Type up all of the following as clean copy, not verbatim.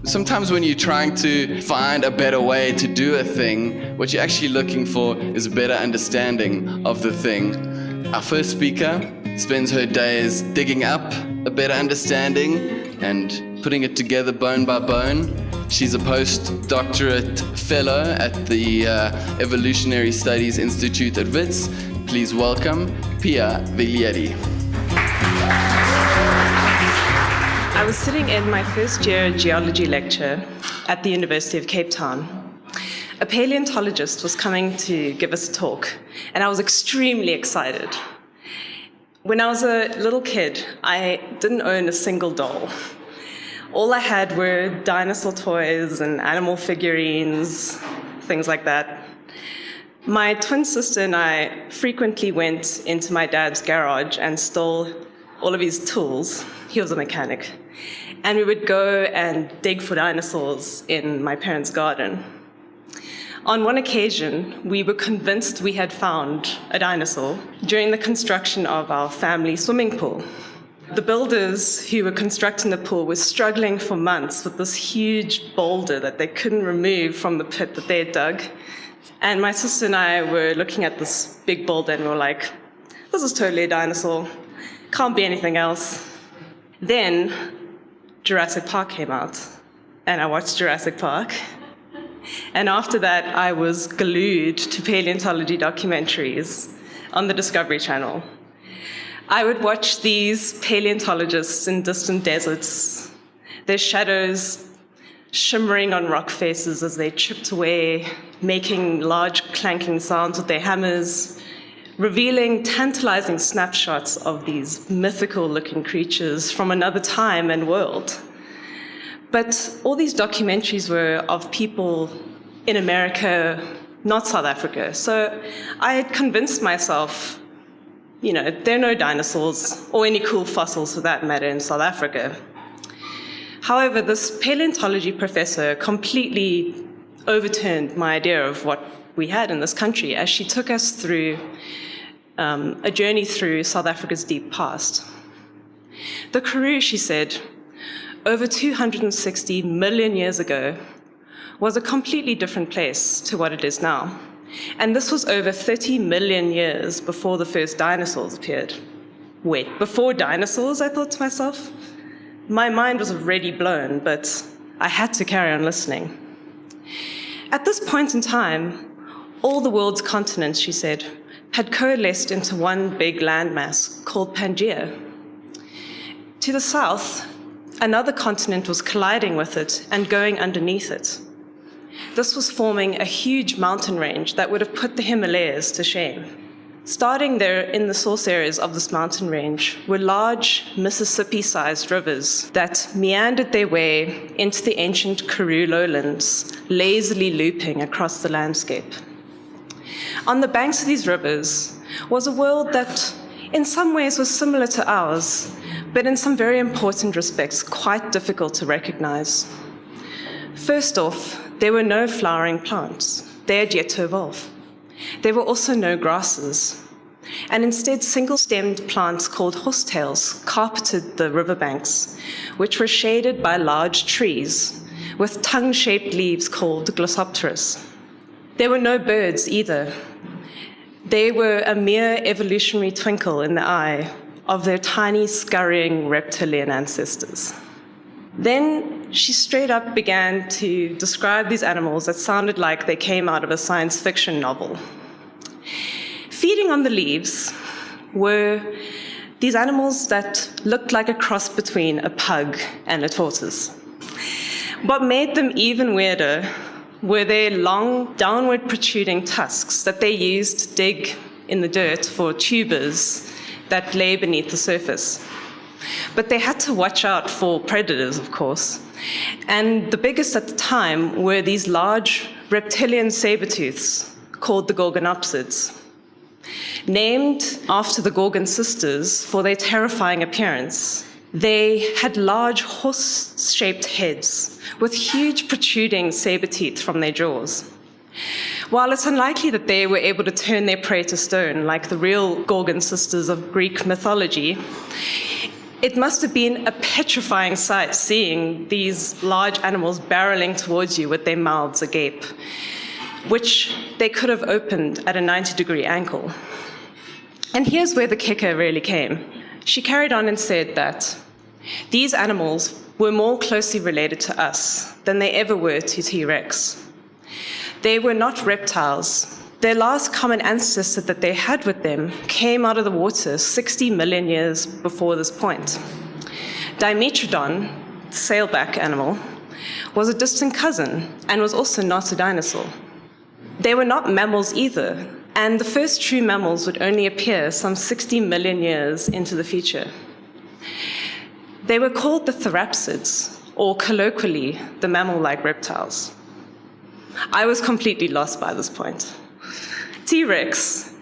Sometimes when you're trying to find a better way to do a thing, what you're actually looking for is a better understanding of the thing. Our first speaker spends her days digging up a better understanding and putting it together bone by bone. She's a postdoctorate fellow at the Evolutionary Studies Institute at WITS. Please welcome Pia Viglietti. I was sitting in my first year geology lecture at the University of Cape Town. A paleontologist was coming to give us a talk, and I was extremely excited. When I was a little kid, I didn't own a single doll. All I had were dinosaur toys and animal figurines, things like that. My twin sister and I frequently went into my dad's garage and stole all of his tools. He was a mechanic. And we would go and dig for dinosaurs in my parents' garden. On one occasion, we were convinced we had found a dinosaur during the construction of our family swimming pool. The builders who were constructing the pool were struggling for months with this huge boulder that they couldn't remove from the pit that they had dug. And my sister and I were looking at this big boulder and we were like, this is totally a dinosaur. Can't be anything else. Then Jurassic Park came out, and I watched Jurassic Park. And after that, I was glued to paleontology documentaries on the Discovery Channel. I would watch these paleontologists in distant deserts, their shadows shimmering on rock faces as they chipped away, making large clanking sounds with their hammers, revealing tantalizing snapshots of these mythical-looking creatures from another time and world. But all these documentaries were of people in America, not South Africa. So I had convinced myself, there are no dinosaurs or any cool fossils for that matter in South Africa. However, this paleontology professor completely overturned my idea of what we had in this country as she took us through a journey through South Africa's deep past. The Karoo, she said, over 260 million years ago, was a completely different place to what it is now. And this was over 30 million years before the first dinosaurs appeared. Wait, before dinosaurs, I thought to myself? My mind was already blown, but I had to carry on listening. At this point in time, all the world's continents, she said, had coalesced into one big landmass called Pangaea. To the south, another continent was colliding with it and going underneath it. This was forming a huge mountain range that would have put the Himalayas to shame. Starting there in the source areas of this mountain range were large Mississippi-sized rivers that meandered their way into the ancient Karoo lowlands, lazily looping across the landscape. On the banks of these rivers was a world that in some ways was similar to ours, but in some very important respects quite difficult to recognize. First off, there were no flowering plants. They had yet to evolve. There were also no grasses, and instead single-stemmed plants called horsetails carpeted the riverbanks, which were shaded by large trees with tongue-shaped leaves called Glossopteris. There were no birds either. They were a mere evolutionary twinkle in the eye of their tiny, scurrying reptilian ancestors. Then she straight up began to describe these animals that sounded like they came out of a science fiction novel. Feeding on the leaves were these animals that looked like a cross between a pug and a tortoise. What made them even weirder were their long, downward protruding tusks that they used to dig in the dirt for tubers that lay beneath the surface. But they had to watch out for predators, of course. And the biggest at the time were these large reptilian saber-tooths called the Gorgonopsids, named after the Gorgon sisters for their terrifying appearance. They had large horse-shaped heads with huge protruding saber teeth from their jaws. While it's unlikely that they were able to turn their prey to stone like the real Gorgon sisters of Greek mythology, It must have been a petrifying sight seeing these large animals barreling towards you with their mouths agape, which they could have opened at a 90-degree angle. And here's where the kicker really came. She carried on and said that these animals were more closely related to us than they ever were to T-Rex. They were not reptiles. Their last common ancestor that they had with them came out of the water 60 million years before this point. Dimetrodon, the sailback animal, was a distant cousin and was also not a dinosaur. They were not mammals either, and the first true mammals would only appear some 60 million years into the future. They were called the therapsids, or colloquially, the mammal-like reptiles. I was completely lost by this point. T-Rex,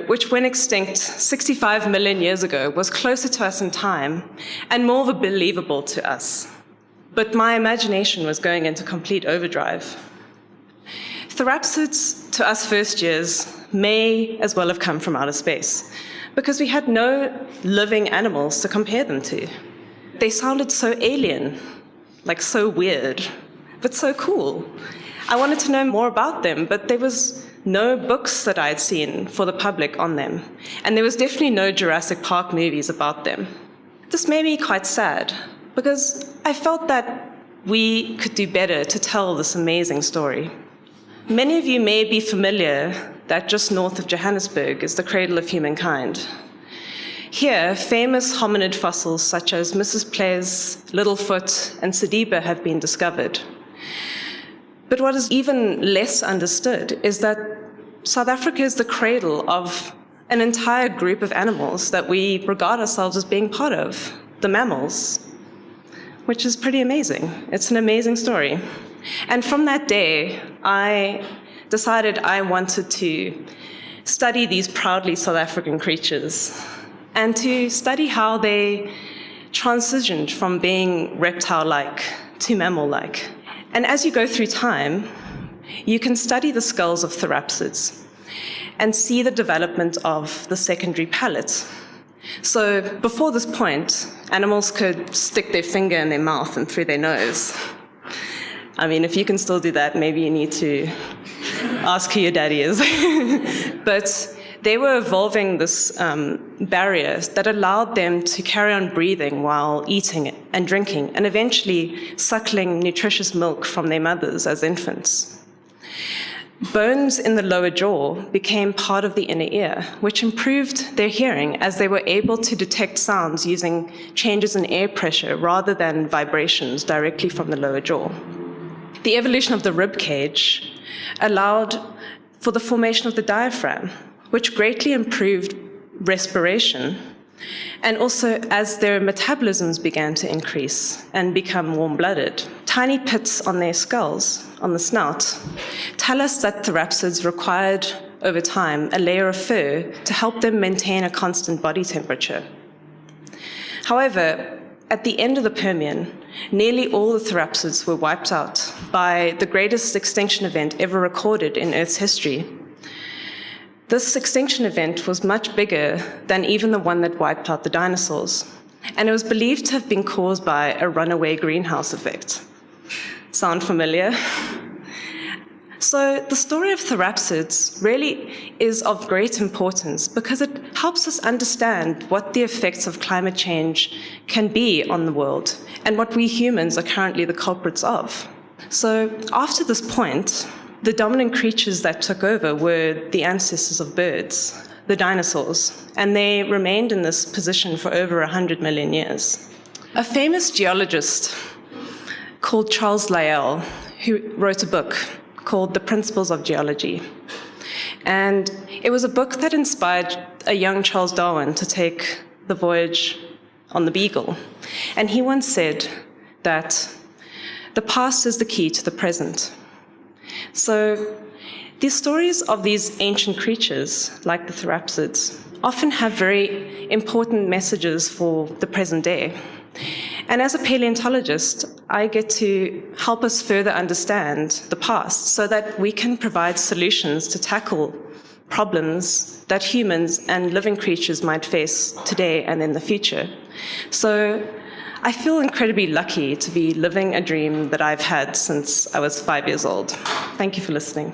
which went extinct 65 million years ago, was closer to us in time and more believable to us. But my imagination was going into complete overdrive. Therapsids, to us first years, may as well have come from outer space, because we had no living animals to compare them to. They sounded so alien, like so weird, but so cool. I wanted to know more about them, but there was no books that I had seen for the public on them, and there was definitely no Jurassic Park movies about them. This made me quite sad, because I felt that we could do better to tell this amazing story. Many of you may be familiar that just north of Johannesburg is the cradle of humankind. Here, famous hominid fossils such as Mrs. Ples, Littlefoot, and Sediba have been discovered. But what is even less understood is that South Africa is the cradle of an entire group of animals that we regard ourselves as being part of, the mammals, which is pretty amazing. It's an amazing story. And from that day, I decided I wanted to study these proudly South African creatures and to study how they transitioned from being reptile-like to mammal-like. And as you go through time, you can study the skulls of therapsids and see the development of the secondary palate. So before this point, animals could stick their finger in their mouth and through their nose. I mean, if you can still do that, maybe you need to ask who your daddy is. But they were evolving this barrier that allowed them to carry on breathing while eating and drinking, and eventually suckling nutritious milk from their mothers as infants. Bones in the lower jaw became part of the inner ear, which improved their hearing as they were able to detect sounds using changes in air pressure rather than vibrations directly from the lower jaw. The evolution of the rib cage allowed for the formation of the diaphragm, which greatly improved respiration, and also as their metabolisms began to increase and become warm-blooded. Tiny pits on their skulls, on the snout, tell us that therapsids required, over time, a layer of fur to help them maintain a constant body temperature. However, at the end of the Permian, nearly all the therapsids were wiped out by the greatest extinction event ever recorded in Earth's history. This extinction event was much bigger than even the one that wiped out the dinosaurs, and it was believed to have been caused by a runaway greenhouse effect. Sound familiar? So the story of therapsids really is of great importance because it helps us understand what the effects of climate change can be on the world and what we humans are currently the culprits of. So after this point, the dominant creatures that took over were the ancestors of birds, the dinosaurs, and they remained in this position for over 100 million years. A famous geologist called Charles Lyell, who wrote a book called The Principles of Geology. And it was a book that inspired a young Charles Darwin to take the voyage on the Beagle. And he once said that the past is the key to the present. So the stories of these ancient creatures, like the therapsids, often have very important messages for the present day. And as a paleontologist, I get to help us further understand the past so that we can provide solutions to tackle problems that humans and living creatures might face today and in the future. So I feel incredibly lucky to be living a dream that I've had since I was 5 years old. Thank you for listening.